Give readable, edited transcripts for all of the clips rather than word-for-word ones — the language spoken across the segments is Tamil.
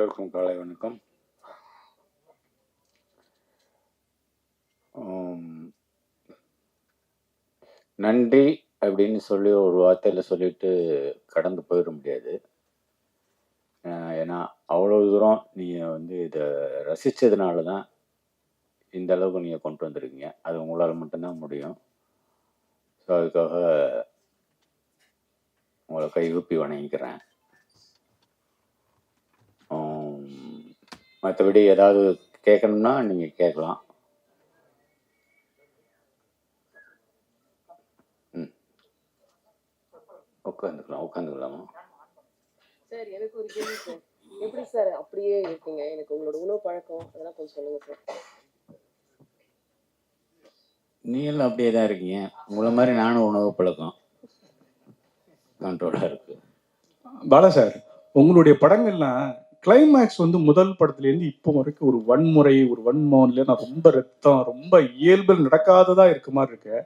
எல்லோருக்கும் காலை வணக்கம். நன்றி அப்படின்னு சொல்லி ஒரு வார்த்தையில் சொல்லிட்டு கடந்து போயிட முடியாது. ஏன்னா அவ்வளோ தூரம் நீங்கள் வந்து இதை ரசித்ததுனால தான் இந்த அளவுக்கு நீங்கள் கொண்டு வந்திருக்கீங்க. அது உங்களால் மட்டும்தான் முடியும். ஸோ அதுக்காக உங்களை கைகூப்பி வணங்கிக்கிறேன். மற்றபடி ஏதாவது கேட்கணும்னா நீங்கள் கேட்கலாம். உட்காந்துக்கலாமா சார்? எனக்கு ஒரு கேள்வி சார். எப்படி சார் அப்படியே இருக்கீங்க? எனக்கு உங்களோட உணவு பழக்கம் அதெல்லாம் கொஞ்சம் சொல்லுங்க சார். நீங்களும் அப்படியே தான் இருக்கீங்க. உங்களை மாதிரி நானும் உணவு பழக்கம் கண்ட்ரோலாக இருக்கு. பாலா சார், உங்களுடைய படங்கள்லாம் கிளைமேக்ஸ் வந்து முதல் படத்துலேருந்து இப்போ வரைக்கும் ஒரு வன்முறை, ஒரு வன்மோன்ல நான் ரொம்ப ரத்தம், ரொம்ப இயல்பில் நடக்காததா இருக்க மாதிரி இருக்கு.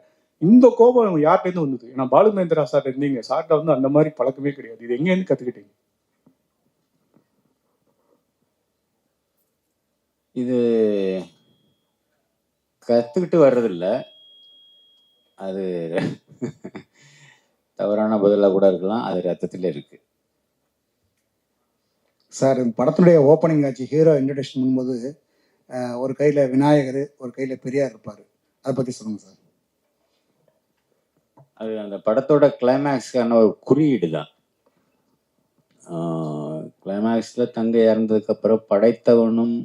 இந்த கோபம் யார்கிட்டேருந்து வந்தது? ஏன்னா பாலுமேந்திரா சார் இருந்தீங்க, சார்ட்ட வந்து அந்த மாதிரி பழக்கமே கிடையாது. இது எங்கேருந்து கற்றுக்கிட்டீங்க? இது கற்றுக்கிட்டு வர்றதில்ல, அது தவறான பதிலாக கூட இருக்கலாம். அது ரத்தத்தில் இருக்கு சார். இந்த படத்துடைய ஓப்பனிங் ஆச்சு, ஹீரோ இன்ட்ரடக்ஷன் பண்ணும்போது ஒரு கையில் விநாயகர், ஒரு கையில் பெரியார் இருப்பார். அதை பற்றி சொல்லுங்கள் சார். அது அந்த படத்தோட கிளைமேக்ஸ்க்கான ஒரு குறியீடு தான். கிளைமேக்ஸில் தங்கை இறந்ததுக்கப்புறம் படைத்தவனும்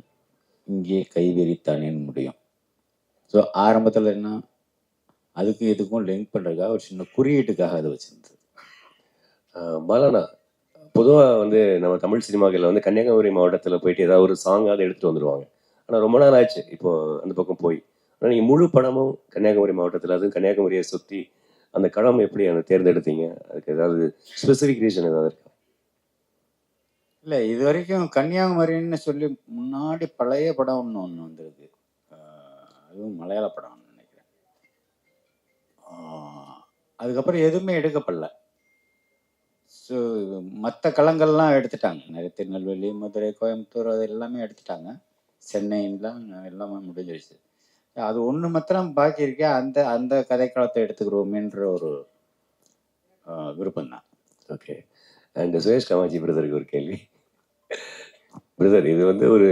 இங்கே கைவிரித்தானேன்னு முடியும். ஸோ ஆரம்பத்தில் என்ன, அதுக்கும் இதுக்கும் லிங்க் பண்ணுறதுக்காக ஒரு சின்ன குறியீட்டுக்காக அது வச்சுருந்தது. பாலானா, பொதுவாக வந்து நம்ம தமிழ் சினிமாக்களில் வந்து கன்னியாகுமரி மாவட்டத்தில் போயிட்டு ஏதாவது ஒரு சாங்காவது எடுத்துகிட்டு வந்துடுவாங்க. ஆனால் ரொம்ப நாள் ஆச்சு இப்போ அந்த பக்கம் போய். ஆனால் நீங்கள் முழு படமும் கன்னியாகுமரி மாவட்டத்தில், அதுவும் கன்னியாகுமரியை சுற்றி அந்த களம் எப்படி அந்த தேர்ந்தெடுத்தீங்க? அதுக்கு ஏதாவது ஸ்பெசிஃபிக் ரீசன் ஏதாவது இருக்கா? இல்லை, இது வரைக்கும் கன்னியாகுமரின்னு சொல்லி முன்னாடி பழைய படம் ஒன்று வந்திருக்கு. அதுவும் மலையாள படம்னு நினைக்கிறேன். அதுக்கப்புறம் எதுவுமே எடுக்கப்படல. ஸோ மற்ற களங்கள்லாம் எடுத்துட்டாங்க. நிறைய திருநெல்வேலி, மதுரை, கோயம்புத்தூர் அது எல்லாமே எடுத்துட்டாங்க. சென்னைலாம் எல்லாமே முடிஞ்சிருச்சு. அது ஒன்று மாத்திரம் பாக்கி இருக்கே, அந்த அந்த கதைக்களத்தை எடுத்துக்கிறோமேன்ற ஒரு விருப்பம் தான். ஓகே. அண்ட் சுரேஷ் காமாட்சி பிரதருக்கு ஒரு கேள்வி. பிரதர், இது வந்து ஒரு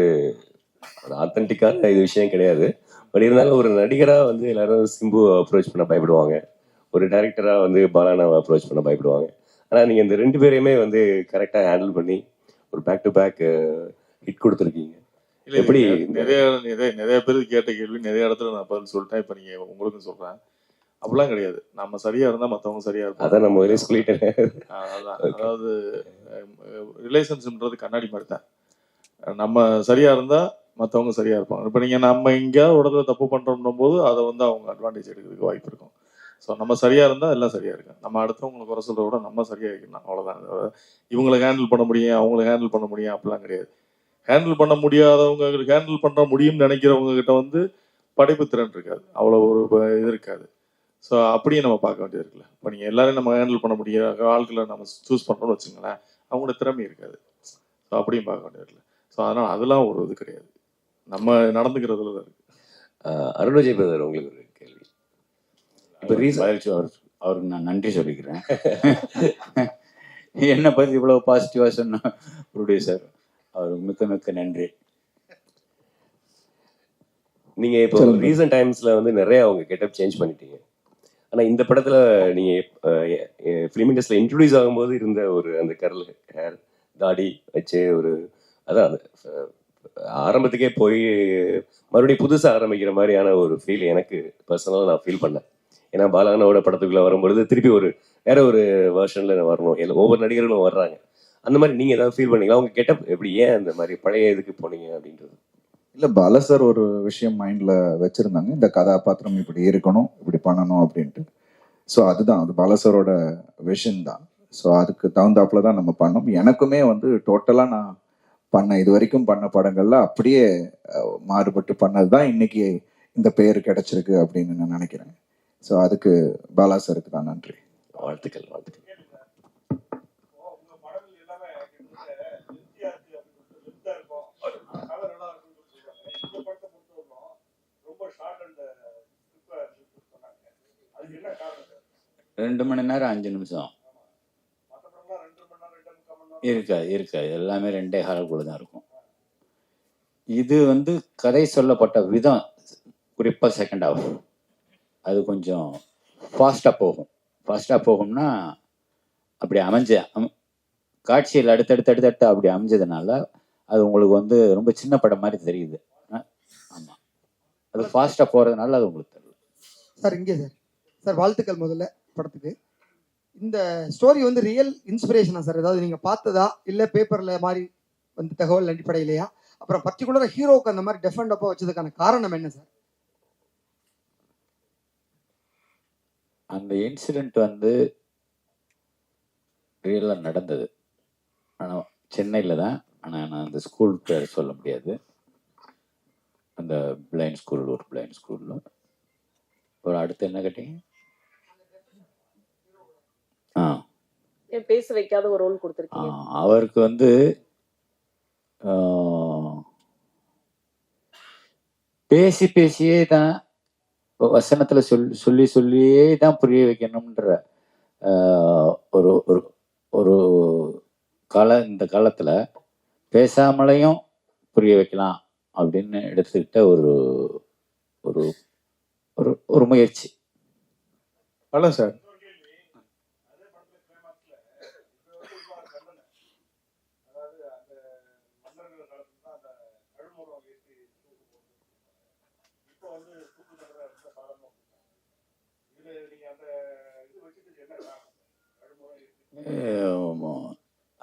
ஆத்தென்டிக்கான இது விஷயம் கிடையாது. பட் இருந்தாலும் ஒரு நடிகராக வந்து எல்லாரும் சிம்பு அப்ரோச் பண்ண பயப்படுவாங்க, ஒரு டைரக்டராக வந்து பாலானாவை அப்ரோச் பண்ண பயப்படுவாங்க. ஆனால் நீங்கள் இந்த ரெண்டு பேரையுமே வந்து கரெக்டாக ஹேண்டில் பண்ணி ஒரு பேக் டு பேக் ஹிட் கொடுத்துருக்கீங்க. எப்படி? நிறைய பேருக்கு கேட்ட கேள்வி நிறைய இடத்துல நான் பதில் சொல்லிட்டேன். இப்போ நீங்கள் உங்களுக்கும் சொல்கிறேன். அப்படிலாம் கிடையாது. நம்ம சரியாக இருந்தால் மற்றவங்க சரியாக இருப்பாங்க. அதான் நம்ம முதலே சொல்லிட்டேன். அதான், அதாவது ரிலேஷன்ஷிப்ன்றது கண்ணாடி மாதிரி தான். நம்ம சரியாக இருந்தால் மற்றவங்க சரியாக இருப்பாங்க. இப்போ நீங்கள் நம்ம எங்கேயாவது உடனே தப்பு பண்ணுறோம்னும் போது அதை வந்து அவங்க அட்வான்டேஜ் எடுக்கிறதுக்கு வாய்ப்பு இருக்கும். ஸோ நம்ம சரியாக இருந்தால் எல்லாம் சரியாக இருக்கும். நம்ம அடுத்தவங்களை குறை சொல்கிறத விட நம்ம சரியாக இருக்கணும், அவ்வளோதான். இவங்களை ஹேண்டில் பண்ண முடியும், அவங்கள ஹேண்டில் பண்ண முடியும் அப்படிலாம் கிடையாது. ஹேண்டில் பண்ண முடியாதவங்க, ஹேண்டில் பண்ண முடியும்னு நினைக்கிறவங்க கிட்ட வந்து படைப்பு திறன் இருக்காது, அவ்வளோ ஒரு இது இருக்காது. ஸோ அப்படியே நம்ம பார்க்க வேண்டியது இருக்குல்ல. இப்போ நீங்கள் எல்லாரையும் நம்ம ஹேண்டில் பண்ண முடியாத ஆட்களை நம்ம சூஸ் பண்ணுறோம்னு வச்சுங்களேன், அவங்களோட திறமை இருக்காது. ஸோ அப்படியும் பார்க்க வேண்டியது இருக்குல்ல. ஸோ அதனால் அதெல்லாம் ஒரு இது கிடையாது, நம்ம நடந்துக்கிறதுல தான் இருக்கு. அருண் விஜய் பிரதர், உங்களுக்கு ஒரு கேள்வி. இப்போ அவருக்கு நான் நன்றி சொல்லிக்கிறேன். என்னை பற்றி இவ்வளோ பாசிட்டிவாக சொன்ன ப்ரொடியூசர், அவருக்கு மிக்க மிக்க நன்றி. நீங்கள் இப்போ ரீசன்ட் டைம்ஸில் வந்து நிறைய அவங்க கெட்டப் சேஞ்ச் பண்ணிட்டீங்க. ஆனால் இந்த படத்தில் நீங்கள் ஃபிலிம் இண்டஸ்ட்ரியில் இன்ட்ரடியூஸ் ஆகும்போது இருந்த ஒரு அந்த கர்ல் ஹேர், தாடி வச்சு ஒரு அதான் ஆரம்பத்துக்கே போய் மறுபடியும் புதுசாக ஆரம்பிக்கிற மாதிரியான ஒரு ஃபீல் எனக்கு பர்சனலாக நான் ஃபீல் பண்ணேன். ஏன்னா பாலானாவோட படத்துக்குள்ளே வரும்பொழுது திருப்பி ஒரு வேற ஒரு வெர்ஷனில் வரணும், இல்லை ஒவ்வொரு நடிகர்களும் வர்றாங்க. அந்த மாதிரி நீங்கள் ஏதாவது ஃபீல் பண்ணீங்களா? அவங்க கெட்டப் எப்படி, ஏன் அந்த மாதிரி பழைய இதுக்கு போனீங்க அப்படின்றது? இல்லை, பாலா சார் ஒரு விஷயம் மைண்டில் வச்சுருந்தாங்க, இந்த கதாபாத்திரம் இப்படி இருக்கணும், இப்படி பண்ணணும் அப்படின்ட்டு. ஸோ அதுதான், அது பாலா சாரோட விஷன் தான். ஸோ அதுக்கு தகுந்தாப்புல தான் நம்ம பண்ணோம். எனக்குமே வந்து டோட்டலாக நான் இது வரைக்கும் பண்ண படங்கள்ல அப்படியே மாறுபட்டு பண்ணது தான் இன்னைக்கு இந்த பேர் கிடைச்சிருக்கு அப்படின்னு நான் நினைக்கிறேன். ஸோ அதுக்கு பாலா சாருக்கு தான் நன்றி. வாழ்த்துக்கள், வாழ்த்துக்கள். 2 மணி நேரம் 5 நிமிஷம் இருக்காது. எல்லாமே 2.25 தான் இருக்கும். இது வந்து கதை சொல்லப்பட்ட விதம், குறிப்பாக செகண்ட் ஹாஃப், அது கொஞ்சம் ஃபாஸ்ட்டாக போகும்னா அப்படி காட்சியில் அடுத்தடுத்து அப்படி அமைஞ்சதுனால அது உங்களுக்கு வந்து ரொம்ப சின்ன படம் மாதிரி தெரியுது. ஆமாம், அது ஃபாஸ்ட்டாக போகிறதுனால அது உங்களுக்கு தெரியல. சார் இங்கே சார் வாழ்த்துக்கள் முதல்ல படத்துக்கு. இந்த ஸ்டோரி வந்து ரியல் இன்ஸ்பிரேஷனா சார்? ஏதாவது நீங்கள் பார்த்ததா இல்லை பேப்பரில் மாதிரி வந்து தகவல் அடிப்படையிலையா? அப்புறம் பர்டிகுலராக ஹீரோவுக்கு அந்த மாதிரி டெஃபண்ட் அப்போ வச்சதுக்கான காரணம் என்ன சார்? அந்த இன்சிடெண்ட் வந்து ரியலாக நடந்தது. ஆனால் சென்னையில் தான். ஆனால் நான் அந்த ஸ்கூல் பேர் சொல்ல முடியாது. அந்த பிளைண்ட் ஸ்கூலில் ஒரு அடுத்து என்ன கேட்டீங்க? ஏன் பேச வைக்காத ஒரு ரோல் கொடுத்துருக்கீங்க? அவருக்கு வந்து பேசியே தான் வசனத்துல சொல்லியே தான் புரிய வைக்கணும்ன்ற ஒரு ஒரு இந்த காலத்துல பேசாமலையும் புரிய வைக்கலாம் அப்படின்னு எடுத்துக்கிட்ட ஒரு ஒரு ஒரு முயற்சி. பல சார்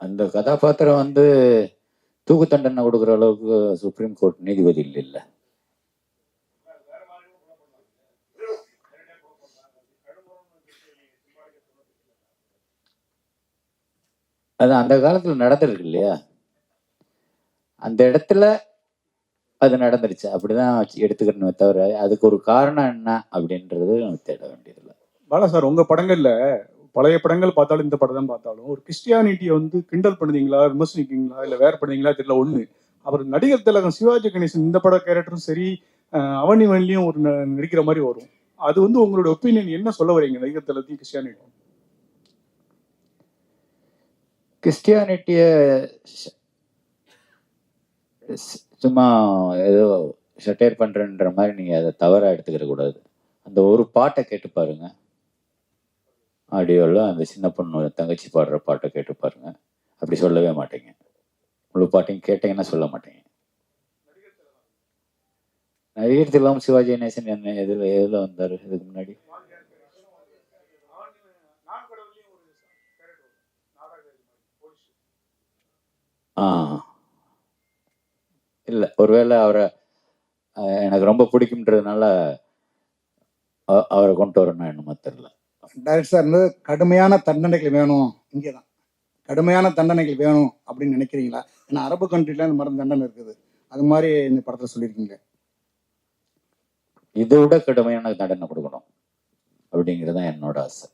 அந்த கதாபாத்திரம் வந்து தூக்கு தண்டனை கொடுக்குற அளவுக்கு சுப்ரீம் கோர்ட் நீதிபதி இல்லை. அது அந்த காலத்துல நடந்திருக்கு இல்லையா? அந்த இடத்துல அது நடந்துருச்சு, அப்படிதான் எடுத்துக்கணுமே தவிர அதுக்கு ஒரு காரணம் என்ன அப்படின்றது நம்ம தேட வேண்டியதில்லை. பாலா சார், உங்க படங்கள்ல பழைய படங்கள் பார்த்தாலும் இந்த படம் தான் பார்த்தாலும் ஒரு கிறிஸ்டியானிட்டியை வந்து கிண்டல் பண்ணுவீங்களா, விமர்சனிக்கீங்களா, இல்லை வேற பண்ணுவீங்களா தெரியல. ஒண்ணு, அவர் நடிகர் திலகம் சிவாஜி கணேசன் இந்த பட கேரக்டரும் சரி, அவனி வன்லியும் ஒரு நடிக்கிற மாதிரி வரும். அது வந்து உங்களோட ஒப்பீனியன் என்ன சொல்ல வரீங்க நடிகர் திலகத்தையும் கிறிஸ்டியானிட்டிய சும்மா ஏதோ ஷட்டேர் பண்றன்ற மாதிரி நீங்க அதை தவறா எடுத்துக்கிற கூடாது. அந்த ஒரு பாட்டை கேட்டு பாருங்க, ஆடியோவில் அந்த சின்ன பொண்ணு தங்கச்சி பாடுற பாட்டை கேட்டு பாருங்க, அப்படி சொல்லவே மாட்டீங்க. முழு பாட்டையும் கேட்டீங்கன்னா சொல்ல மாட்டீங்க. நடிகர் திலகம் சிவாஜி கணேசன் என்ன எதுல வந்தாரு இதுக்கு முன்னாடி? இல்லை, ஒருவேளை அவரை எனக்கு ரொம்ப பிடிக்கும்ன்றதுனால அவரை கொண்டு வரணும் என்னமோ தெரியல. டைரக்டர் சார் வந்து கடுமையான தண்டனைகள் வேணும், இங்கே தான் கடுமையான தண்டனைகள் வேணும் அப்படின்னு நினைக்கிறீங்களா? ஏன்னா அரபு கண்ட்ரில இந்த மாதிரி தண்டனை இருக்குது, அது மாதிரி இந்த படத்தில் சொல்லியிருக்கீங்க. இதை விட கடுமையான தண்டனை கொடுக்கணும் அப்படிங்கிறது தான் என்னோட ஆசை.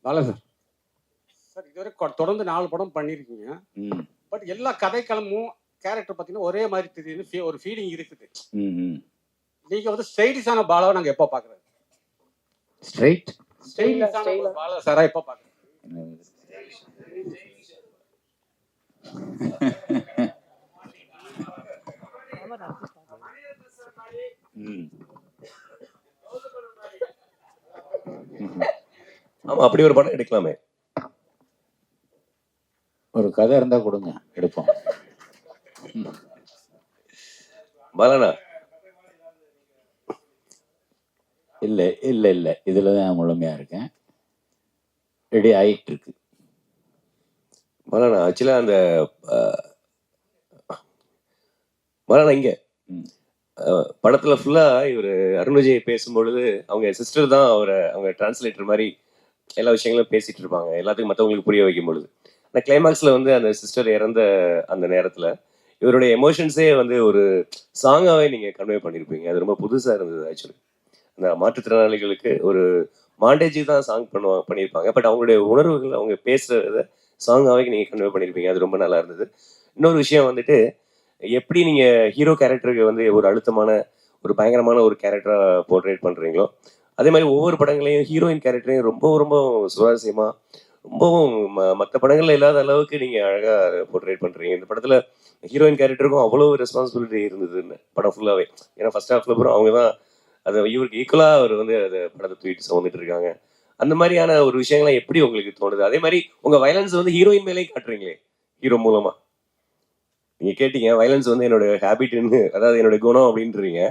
பாலா சார், இதுவரை தொடர்ந்து 4 படம் பண்ணியிருக்கீங்க. பட் எல்லா கதைக்களமும் கேரக்டர் பார்த்தீங்கன்னா ஒரே மாதிரி தெரியுது, ஒரு ஃபீலிங் இருக்குது. நீங்க வந்து ஸ்டைலிஷான பாலாவை நாங்க எப்போ பாக்குறது? ஸ்டைலிஷான பாலா சாரா எப்போ பாக்குறது? ஆமா, அப்படி ஒரு படம் எடுக்கலாமே. ஒரு கதை இருந்தா கொடுங்க, எடுப்போம். பாலனா இல்லை இல்லை இல்லை, இதுல தான் முழுமையா இருக்கேன், ரெடி ஆயிட்டு இருக்கு. பாலனா ஆக்சுவலா அந்த பாலனா இங்க படத்துல ஃபுல்லா இவர் அருண் விஜய் பேசும்பொழுது அவங்க சிஸ்டர் தான் அவங்க டிரான்ஸ்லேட்டர் மாதிரி எல்லா விஷயங்களும் பேசிட்டு இருப்பாங்க, எல்லாத்துக்கும் மற்றவங்களுக்கு புரிய வைக்கும் பொழுது. அந்த கிளைமாக்ஸ்ல வந்து அந்த சிஸ்டர் இறந்த அந்த நேரத்துல இவருடைய எமோஷன்ஸே வந்து ஒரு சாங்காவே நீங்க கன்வே பண்ணிருப்பீங்க. அது ரொம்ப புதுசா இருந்தது. ஆக்சுவலி அந்த மாற்றுத்திறனாளிகளுக்கு ஒரு மாண்டேஜி தான் சாங் பண்ணியிருப்பாங்க, பட் அவங்களுடைய உணர்வுகள் அவங்க பேசுறத சாங்காவே நீங்க கன்வே பண்ணிருப்பீங்க. அது ரொம்ப நல்லா இருந்தது. இன்னொரு விஷயம் வந்துட்டு, எப்படி நீங்க ஹீரோ கேரக்டருக்கு வந்து ஒரு அழுத்தமான ஒரு பயங்கரமான ஒரு கேரக்டராக போர்ட்ரேட் பண்ணுறீங்களோ அதே மாதிரி ஒவ்வொரு படங்களையும் ஹீரோயின் கேரக்டரையும் ரொம்ப ரொம்ப சுவாரஸ்யமாக ரொம்பவும் மற்ற படங்கள்ல இல்லாத அளவுக்கு நீங்கள் அழகாக போர்ட்ரேட் பண்ணுறீங்க. இந்த படத்தில் ஹீரோயின் கேரக்டருக்கும் அவ்வளோ ரெஸ்பான்சிபிலிட்டி இருந்ததுன்னு படம் ஃபுல்லாகவே. ஏன்னா ஃபர்ஸ்ட் ஹாஃப்ல அப்புறம் அவங்க தான் அதை இவருக்கு ஈக்குவலாக அவர் வந்து அதை படத்தை தூக்கிட்டு சுமந்துட்டு இருக்காங்க. அந்த மாதிரியான ஒரு விஷயங்கள்லாம் எப்படி உங்களுக்கு தோணுது? அதே மாதிரி உங்கள் வயலன்ஸ் வந்து ஹீரோயின் மேலேயும் காட்டுறீங்களே ஹீரோ மூலமாக. நீங்கள் கேட்டீங்க வயலன்ஸ் வந்து என்னோட ஹேபிட்னு, அதாவது என்னோட குணம் அப்படின்றீங்க.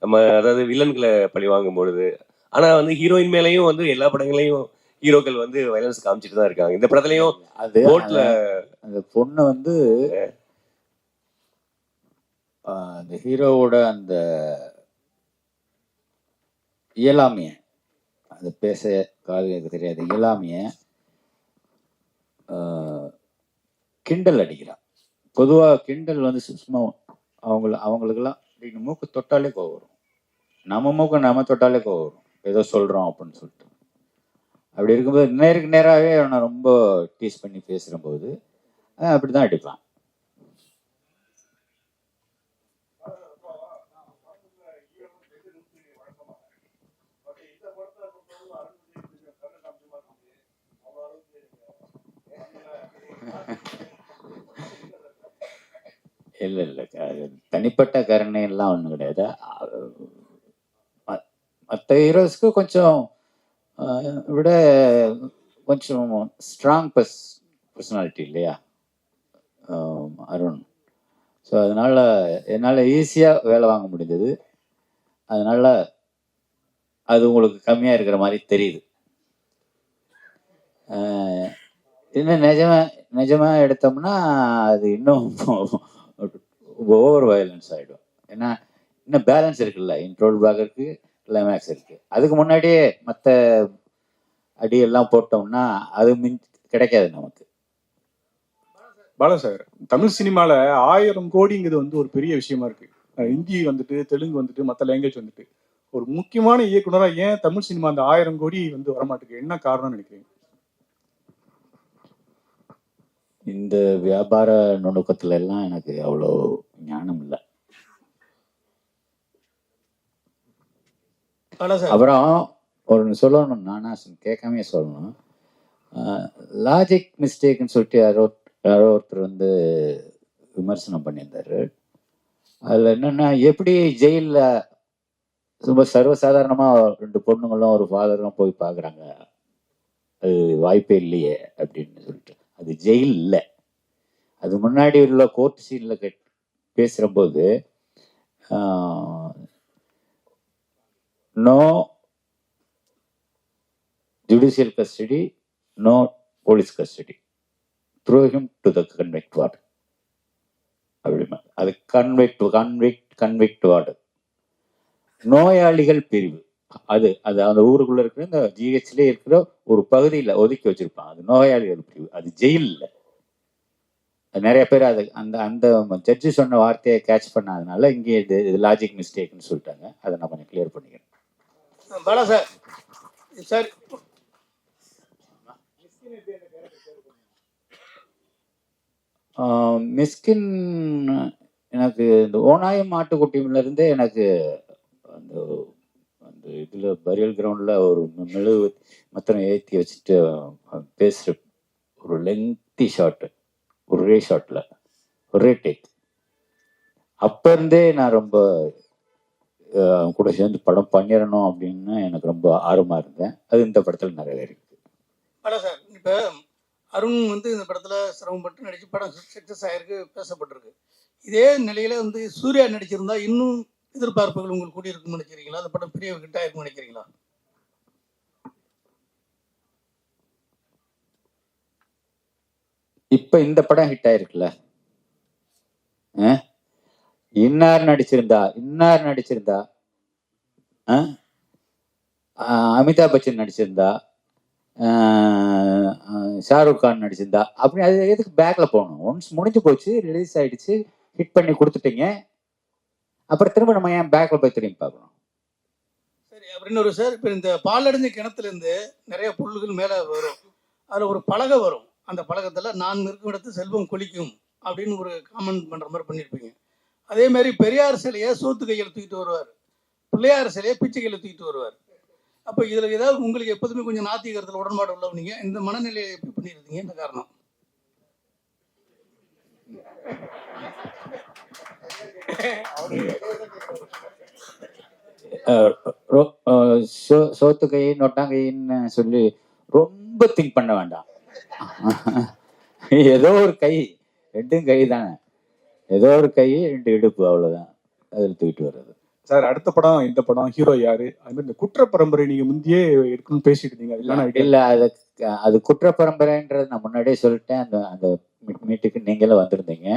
நம்ம அதாவது வில்லன்களை பழி வாங்கும் பொழுது, ஆனால் வந்து ஹீரோயின் மேலேயும் வந்து எல்லா படங்களையும் ஹீரோக்கள் வந்து வயலன்ஸ் காமிச்சிட்டு தான் இருக்காங்க. இந்த படத்துலையும் அது போட்ல அந்த பொண்ணு வந்து அந்த ஹீரோவோட அந்த இயலாமைய, அது பேச காது கேட்க தெரியாது இயலாமைய கிண்டல் அடிக்கிறான். பொதுவாக கிண்டல் வந்து சும்மா அவங்களுக்கெல்லாம் அப்படின்னு மூக்கு தொட்டாலே கோவம் வரும். நம்ம மூக்கு நம்ம தொட்டாலே கோவம் வரும், ஏதோ சொல்கிறோம் அப்படின்னு சொல்லிட்டு. அப்படி இருக்கும்போது நேருக்கு நேராகவே அவனை ரொம்ப டீஸ் பண்ணி பேசுகிற போது அப்படி தான் அடிப்பான். இல்லை இல்லை, தனிப்பட்ட கருணை எல்லாம் ஒன்றும் கிடையாது. மற்ற ஹீரோஸ்க்கு கொஞ்சம் விட கொஞ்சம் ஸ்ட்ராங் பர்சனாலிட்டி இல்லையா அருண். ஸோ அதனால் என்னால் ஈஸியாக வேலை வாங்க முடிஞ்சது. அதனால் அது உங்களுக்கு கம்மியாக இருக்கிற மாதிரி தெரியுது. இன்னும் நிஜமாக எடுத்தோம்னா அது இன்னும் ஓவர் வயலன்ஸ் ஆகிடும். ஏன்னா இன்னும் பேலன்ஸ் இருக்குல்ல, இன்ட்ரோல் பிளாக் இருக்கு, கிளைமேக்ஸ் இருக்கு. அதுக்கு முன்னாடியே மற்ற அடியெல்லாம் போட்டோம்னா அது கிடைக்காது நமக்கு. பாலா சார், தமிழ் சினிமாவில் 1000 கோடிங்கிறது வந்து ஒரு பெரிய விஷயமா இருக்கு. ஹிந்தி வந்துட்டு, தெலுங்கு வந்துட்டு, மற்ற லாங்குவேஜ் வந்துட்டு, ஒரு முக்கியமான இயக்குனராக ஏன் தமிழ் சினிமா அந்த 1000 கோடி வந்து வரமாட்டேங்குது? என்ன காரணம்னு நினைக்கிறீங்க? இந்த வியாபார நுணுக்கத்துல எல்லாம் எனக்கு அவ்வளோ ஞானம் இல்லை. அப்புறம் ஒரு சொல்லணும், நானா கேட்காமே சொல்லணும், லாஜிக் மிஸ்டேக்னு சொல்லிட்டு யாரோ ஒருத்தர் வந்து விமர்சனம் பண்ணியிருந்தாரு. அதில் என்னென்னா, எப்படி ஜெயிலில் ரொம்ப சர்வசாதாரணமாக 2 பொண்ணுங்களும் ஒரு ஃபாதரும் போய் பார்க்குறாங்க, அது வாய்ப்பே இல்லையே அப்படின்னு சொல்லிட்டு. அது ஜெயில் இல்லை, அது முன்னாடி உள்ள கோர்ட் சீனில் பேசுகிறபோது no judicial custody, no police custody, throw him to the convict ward அப்படிமா. அது கன்விக்ட் வார்டு, நோயாளிகள் பிரிவு. அது அந்த ஊருக்குள்ள இருக்கிற இந்த ஜிஹெச்ல இருக்கிற ஒரு பகுதியில் ஒதுக்கி வச்சிருப்பாங்க, அது நோயாளிகள் பிரிவு, அது ஜெயில் இல்லை. நிறைய பேர் அது அந்த ஜட்ஜி சொன்ன வார்த்தையை கேட்ச் பண்ணாதனால இங்கே இது லாஜிக் மிஸ்டேக்னு சொல்லிட்டாங்க. அதை நான் கொஞ்சம் கிளியர் பண்ணிக்கிறேன். பாலா சார், சார் மிஸ்கின் எனக்கு இந்த ஓனாயம் மாட்டுக்குட்டியிலேருந்தே எனக்கு அந்த அந்த இதில் பரியல் கிரவுண்டில் ஒரு மெழுகு மத்தனை ஏற்றி வச்சுட்டு பேசுகிற ஒரு லெங்தி ஷாட்டு, ஒரே ஷாட்டில் ஒரே டேக், அப்போ இருந்தே நான் ரொம்ப கூட சேர்ந்து படம் பண்ணிடணும் அப்படின்னு எனக்கு ரொம்ப ஆர்வமாக இருந்தேன். அது இந்த படத்தில் நிறைவேறிருக்கு. பாலா சார், இப்போ அருண் வந்து இந்த படத்தில் சிரமப்பட்டு நடிச்சு படம் சக்ஸஸ் ஆகிருக்கு, பேசப்பட்டிருக்கு. இதே நிலையில வந்து சூர்யா நடிச்சிருந்தா இன்னும் எதிர்பார்ப்புகள் உங்களுக்கு கூடி இருக்குன்னு நினைக்கிறீங்களா? அந்த படம் பெரிய ஹிட் ஆயிருக்குன்னு நினைக்கிறீங்களா? இப்ப இந்த படம் ஹிட் ஆயிருக்குல்ல, இன்னார் நடிச்சிருந்தா அமிதாப் பச்சன் நடிச்சிருந்தா, ஷாருக் கான் நடிச்சிருந்தா, அப்படி அது எதுக்கு பேக்ல போகணும்? ஒன்ஸ் முடிஞ்சு போச்சு, ரிலீஸ் ஆயிடுச்சு, ஹிட் பண்ணி கொடுத்துட்டீங்க, அப்புறம் திரும்ப நம்ம ஏன் பேக்ல போய் திரும்பி பார்க்கணும்? சரி, அப்படின்னு ஒரு சார், இப்போ இந்த பாலடைஞ்ச கிணத்துல இருந்து நிறைய புல்லுகள் மேலே வரும், அதில் ஒரு பலகை வரும், அந்த பலகத்தில் நான் இருக்கும் இடத்து செல்வம் கொளிக்கும் அப்படின்னு ஒரு காமெண்ட் பண்ணுற மாதிரி பண்ணியிருப்பீங்க. அதே மாதிரி பெரியார் சிலையை சோத்து கையில் தூக்கிட்டு வருவார். பிள்ளையார் சிலையை பிச்சை கையில் தூக்கிட்டு வருவார். அப்போ இதில் ஏதாவது உங்களுக்கு எப்போதுமே கொஞ்சம் நாத்திகரத்தில் உடன்பாடு உள்ளவங்க இந்த மனநிலையை எப்படி பண்ணியிருந்தீங்க? என்ன காரணம்? சோத்து கை நொட்டாங்கைன்னு சொல்லி ரொம்ப திங்க் பண்ண வேண்டாம். ஏதோ ஒரு கை, ரெண்டும் கை தானே, ஏதோ ஒரு கை 2 இடுப்பு, அவ்வளவுதான். அதில் தூக்கிட்டு வர்றது. சார் அடுத்த படம் இந்த படம் ஹீரோ யாரு? அது மாதிரி இந்த குற்ற பரம்பரை நீங்க முந்தையே இருக்குன்னு பேசிட்டு இருந்தீங்க. இல்ல, அது குற்ற பரம்பரைன்றது நான் முன்னாடியே சொல்லிட்டேன். அந்த மீட்டுக்கு நீங்களும் வந்திருந்தீங்க.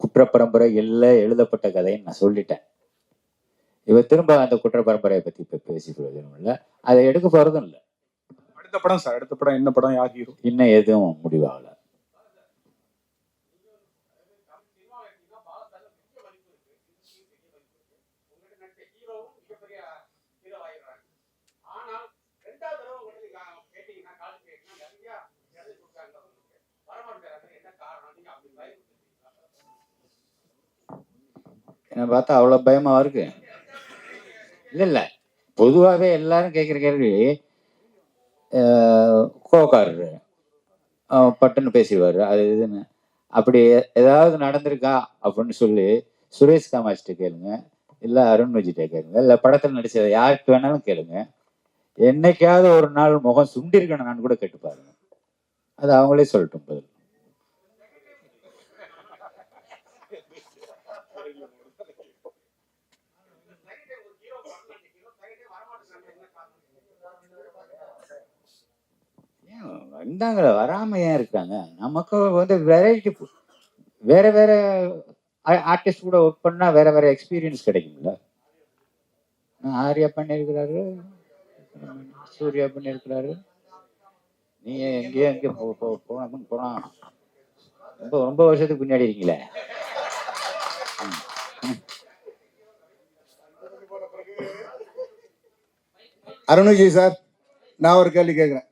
குற்ற பரம்பரை எல்லாம் எழுதப்பட்ட கதைன்னு நான் சொல்லிட்டேன். இவ திரும்ப அந்த குற்ற பரம்பரையை பத்தி இப்ப பேசி பிரயோஜனம் இல்லை. அதை எடுக்க போறதும் இல்லை. அடுத்த படம் சார், அடுத்த படம் என்ன படம், யார் ஹீரோ? இன்னும் எதுவும் முடிவாகல. என்ன பார்த்தா அவ்வளவு பயமா இருக்கு? இல்ல, பொதுவாகவே எல்லாரும் கேட்குற கேள்வி, கோக்காரரு பட்டுன்னு பேசிடுவார், அது இதுன்னு. அப்படி ஏதாவது நடந்திருக்கா அப்படின்னு சொல்லி சுரேஷ் காமாட்சிட்ட கேளுங்க, இல்லை அருண் விஜய்கிட்ட கேளுங்க, இல்லை படத்தில் நடிச்சதை யாருக்கு வேணாலும் கேளுங்க. என்னைக்காவது ஒரு நாள் முகம் சுண்டிருக்கணும் நான் கூட கேட்டு பாருங்க. அது அவங்களே சொல்லட்டும் பதில். வந்தாங்களே, வராம ஏன் இருக்காங்க? நமக்கு வந்து வெரைட்டி, வேற வேற ஆர்டிஸ்ட் கூட ஒர்க் பண்ணா வேற வேற எக்ஸ்பீரியன்ஸ் கிடைக்கும்ல. ஆர்யா பண்ணியிருக்கிறாரு, சூர்யா பண்ணியிருக்கிறாரு. நீ எங்கேயோ எங்கே போனா ரொம்ப ரொம்ப வருஷத்துக்கு பின்னாடி இருக்கீங்களே. அருண் விஜய் சார், நான் ஒரு கேள்வி கேட்குறேன்.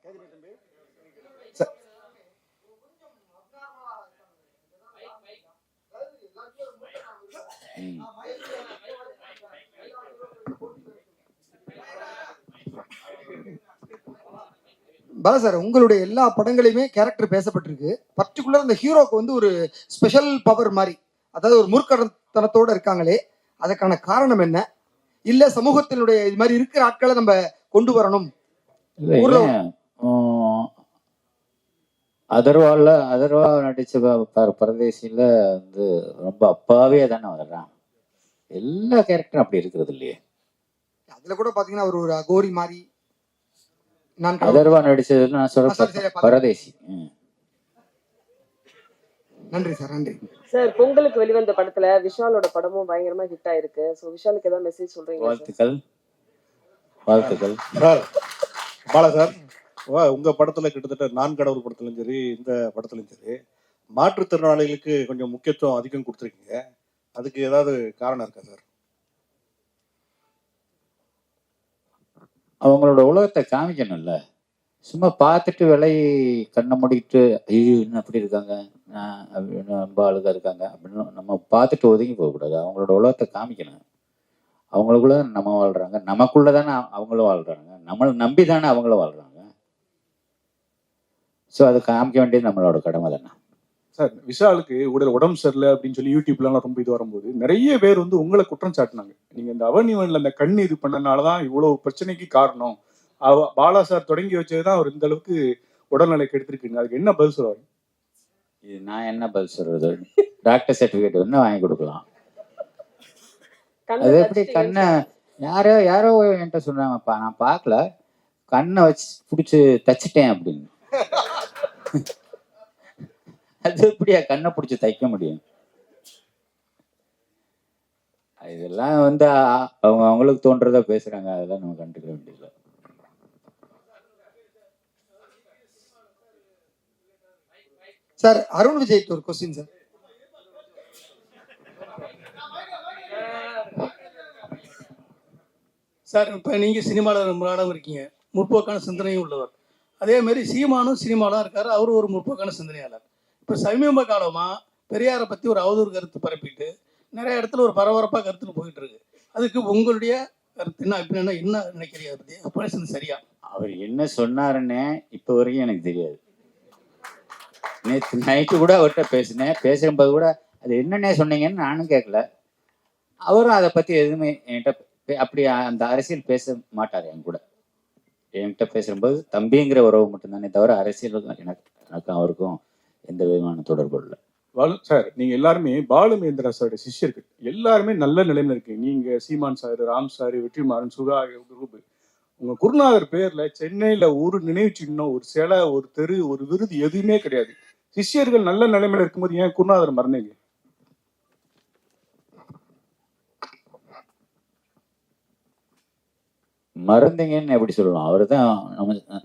பாலா சார், உங்களுடைய எல்லா படங்களையுமே கேரக்டர் பேசப்பட்டிருக்கு. பர்டிகுலர் அந்த ஹீரோக்கு வந்து ஒரு ஸ்பெஷல் பவர் மாதிரி, அதாவது ஒரு மூர்க்கத்தனத்தோட இருக்காங்களே, அதுக்கான காரணம் என்ன? இல்ல சமூகத்தினுடைய இது மாதிரி இருக்கிற ஆட்களை நம்ம கொண்டு வரணும்? அதர்வா நடிச்ச பரதேசியில வந்து ரொம்ப அப்பாவே தானே வர்றான். எல்லா கேரக்டரும் அப்படி இருக்கிறது இல்லையே. அதுல கூட பாத்தீங்கன்னா ஒரு அகோரி மாதிரி. அதர்வா நடிச்சது நான் சொல்ற பரதேசி. நன்றி சார், நன்றி சார். பொங்கலுக்கு வெளிவந்த படத்துல விஷாலோட படமும் பயங்கரமா ஹிட் ஆயிருக்கு. சோ விஷாலுக்கு ஏதாவது மெசேஜ் சொல்றீங்க? வாழ்த்துக்கள் சார். பாலா சார், உங்க படத்துல கிட்டத்தட்ட நான் கடவுள் படத்துலையும் சரி, இந்த படத்துலையும் சரி, மாற்றுத்திறனாளிகளுக்கு கொஞ்சம் முக்கியத்துவம் அதிகம் கொடுத்துருக்கீங்க. அதுக்கு ஏதாவது காரணம் இருக்கா சார்? அவங்களோட உலகத்தை காமிக்கணும்ல. சும்மா பார்த்துட்டு விலை கண்ணை முடிக்கிட்டு ஐயோ இன்னும் அப்படி இருக்காங்க, ரொம்ப அழுகா இருக்காங்க அப்படின்னு நம்ம பார்த்துட்டு ஒதுங்கி போகக்கூடாது. அவங்களோட உலகத்தை காமிக்கணும். அவங்களுக்குள்ள நம்ம வாழ்றாங்க, நமக்குள்ள தானே அவங்களும் வாழ்றாங்க, நம்மளை நம்பி தானே அவங்களும் வாழ்றாங்க. ஸோ அது காமிக்க வேண்டியது நம்மளோட கடமை தானே. சார், விஷாலுக்கு உடம்பு சரியில்லை அப்படின்னு சொல்லி யூடியூப்லாம் ரொம்ப இது வரும்போது நிறைய பேர் வந்து உங்களை குற்றம் சாட்டினாங்க. நீங்க இந்த அவனிவன்ல அந்த கண்ணு இது பண்ணனாலதான் இவ்வளவு பிரச்சனைக்கு காரணம், பாலா சார் தொடங்கி வச்சதுதான் அவர் இந்த அளவுக்கு உடல்நிலை கெடுத்திருக்கீங்க. அதுக்கு என்ன பதில் சொல்லுவாங்க? இது நான் என்ன பதில் சொல்றது? டாக்டர் சர்டிபிகேட் என்ன வாங்கி கொடுக்கலாம். அது எப்படி கண்ணை யாரோ என்கிட்ட சொன்னாங்கப்பா, நான் பார்க்கல, கண்ணை வச்சு பிடிச்சி தச்சிட்டேன் அப்படின்னு. அது எப்படியா கண்ணை பிடிச்சி தைக்க முடியும்? இதெல்லாம் வந்து அவங்களுக்கு தோன்றதா பேசுறாங்க, அதெல்லாம் நம்ம கண்டுக்க வேண்டியதில்லை. சார், அருண் விஜய் ஒரு கொஸ்டின் சார். சார், இப்போ நீங்கள் சினிமாவில் ரொம்ப நாளாக இருக்கீங்க, முற்போக்கான சிந்தனையும் உள்ளவர். அதே மாதிரி சீமானும் சினிமாலாம் இருக்காரு, அவரும் ஒரு முற்போக்கான சிந்தனையாளர். இப்போ சமீப காலமாக பெரியாரை பற்றி ஒரு அவதூறு கருத்து பரப்பிட்டு நிறைய இடத்துல ஒரு பரபரப்பாக கருத்துன்னு போயிட்டு இருக்கு. அதுக்கு உங்களுடைய கருத்து என்ன அப்படின்னா என்ன நினைக்கிறீங்க அதை பத்தி பேசுறது சரியா? அவர் என்ன சொன்னாருன்னு இப்போ வரைக்கும் எனக்கு தெரியாது. நேற்று நைட்டு கூட அவர்கிட்ட பேசினேன். பேசும்போது கூட அது என்னன்னே சொன்னீங்கன்னு நானும் கேட்கல. அவரும் அதை பற்றி எதுவுமே என்கிட்ட அப்படி அந்த அரசியல் பேச மாட்டார். என் கூட என்கிட்ட பேசும்போது தம்பிங்கிற உறவு மட்டும்தானே தவிர அரசியல் எனக்கும் அவருக்கும் எந்த விதமான தொடர்பு இல்லை. பாலு சார், நீங்க எல்லாருமே பாலுமேந்திரா சாரோட சிஷ்யர்கள், எல்லாருமே நல்ல நிலைமையில இருக்கீங்க. நீங்க, சீமான் சார், ராம் சார், வெற்றிமாறன், சுகா குரூப், உங்க குருநாதர் பேர்ல சென்னையில ஒரு நினைவு சின்னம், ஒரு சிலை, ஒரு தெரு, ஒரு விருது எதுவுமே கிடையாது. சிஷ்யர்கள் நல்ல நிலைமையில இருக்கும்போது ஏன் குருநாதர் மறந்தீங்க? மறந்தீங்கன்னு எப்படி சொல்லலாம்? அவர் தான்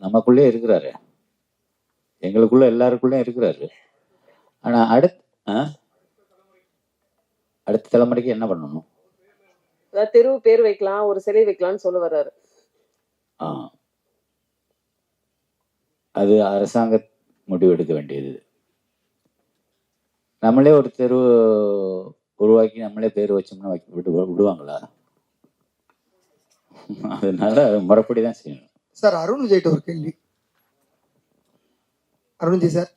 நமக்குள்ளே இருக்கிறாரு, எங்களுக்குள்ள எல்லாருக்குள்ளே இருக்கிறாரு. ஆனா அடுத்த தலைமுறைக்கு என்ன பண்ணணும்? தெரு பேர் வைக்கலாம், ஒரு சிலை வைக்கலாம்னு சொல்ல வர்றாரு. அது அரசாங்க முடிவு எடுக்க வேண்டியது. நம்மளே ஒரு தெரு உருவாக்கி நம்மளே பேர் வச்சோம்னா விடுவாங்களா? அதனால முறைப்படிதான் செய்யணும். சார், அருண் விஜய்கிட்ட ஒரு கேள்வி. அருண்ஜி சார்,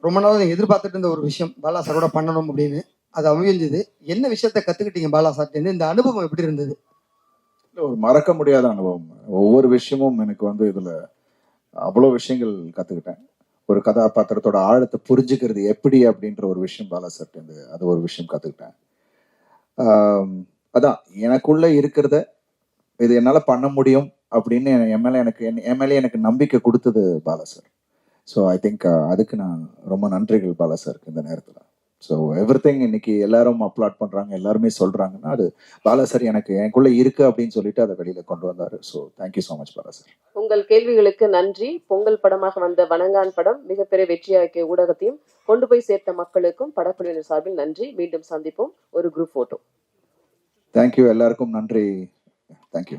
ரொம்ப நாள் நீங்க எதிர்பார்த்துட்டு இருந்த ஒரு விஷயம் பாலா சாரோட பண்ணணும் அப்படின்னு, அது அமைஞ்சது. என்ன விஷயத்த கத்துக்கிட்டீங்க பாலா சார்ட்ட? இந்த அனுபவம் எப்படி இருந்தது? ஒரு மறக்க முடியாத அனுபவம். ஒவ்வொரு விஷயமும் எனக்கு வந்து இதுல அவ்வளோ விஷயங்கள் கத்துக்கிட்டேன். ஒரு கதாபாத்திரத்தோட ஆழத்தை புரிஞ்சுக்கிறது எப்படி அப்படின்ற ஒரு விஷயம் பாலா சார்ட்ட அது ஒரு விஷயம் கத்துக்கிட்டேன். அதான் எனக்குள்ள இருக்கிறத இது என்னால பண்ண முடியும் அப்படின்னு என் மேலே எனக்கு நம்பிக்கை கொடுத்தது Bala sir. So I think அதுக்கு நான் ரொம்ப நன்றிகள் பாலா சாருக்கு இந்த நேரத்தில். ஸோ எவ்ரிதிங் இன்னைக்கு எல்லாரும் அப்லாட் பண்றாங்க, எல்லாருமே சொல்றாங்கன்னா அது பாலா சார் எனக்குள்ள இருக்கு அப்படின்னு சொல்லிட்டு அதை வெளியில கொண்டு வந்தாரு. So thank you so much Bala sir. உங்கள் கேள்விகளுக்கு நன்றி. பொங்கல் படமாக வந்த வணங்கான் படம் மிகப்பெரிய வெற்றியாக்கிய ஊடகத்தையும் கொண்டு போய் சேர்த்த மக்களுக்கும் படக்குழுவினர் சார்பில் நன்றி. மீண்டும் சந்திப்போம். ஒரு குரூப் போட்டோ. தேங்க்யூ, எல்லாருக்கும் நன்றி. தேங்க்யூ.